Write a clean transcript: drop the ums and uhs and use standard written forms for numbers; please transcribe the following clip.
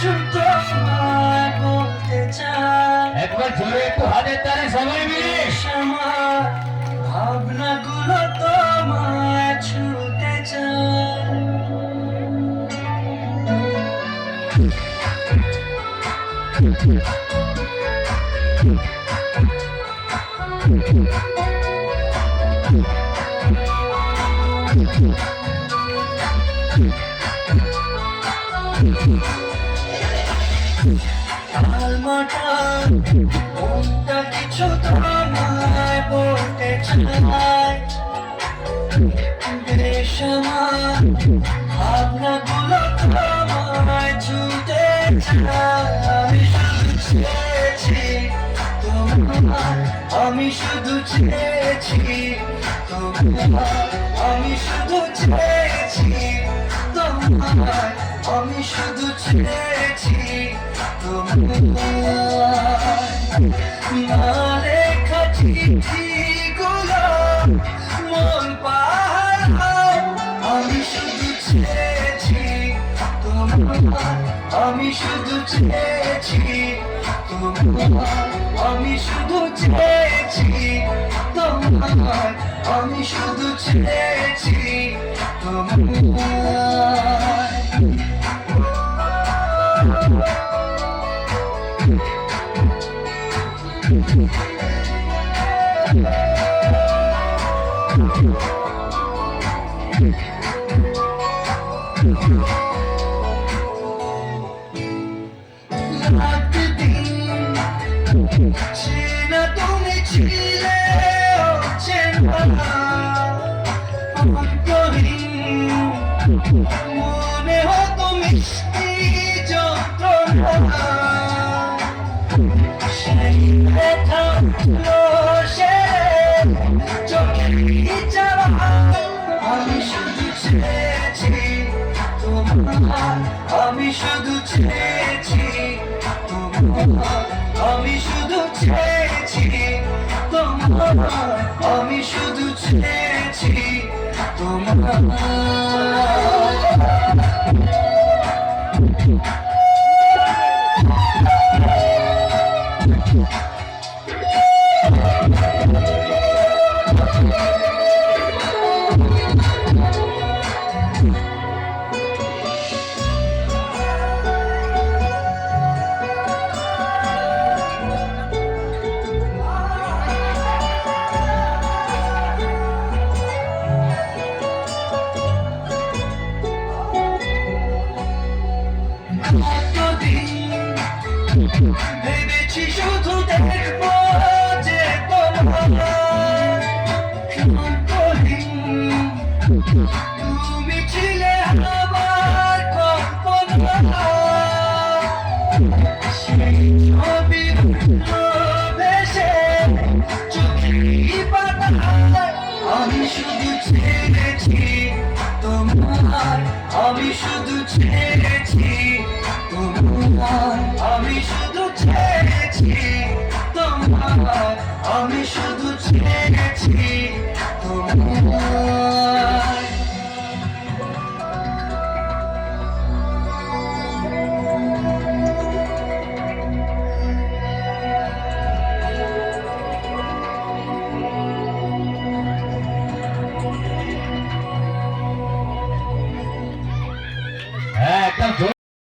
কিছু তোমায় বলতে চাই। একবার জোরে একটু হাতের তালে সবাই মিলে। আমার ভাবনাগুলো তোমায় ছুতে চাই। মনটা কিছু তোমায় বলতে চাই। বেশ আমার ভাবনাগুলো তোমায় ছুতে চাই। আমি শুধু চেয়েছি তোমার, আমি শুধু চেয়েছি তোমার, আমি শুধু চেয়েছি তোমার। লেখা চিঠিগুলো মন পাহাড়, আমি শুধু চেয়েছি তোমার, আমি শুধু চেয়েছি তোমার, আমি শুধু চেয়েছি তোমার, আমি শুধু চেয়েছি তোমার। চেনা তুমি ছিলে মনে হতো মিষ্টি যন্ত্রণা। সেই ব্যথা সে চোখে যাওয়া। আমি শুধু চেয়েছি তোমার, আমি শুধু চেয়েছি তোমার, আমি শুধু চেয়েছি তোমার, আমি শুধু চেয়েছি তোমার। ভেবেছি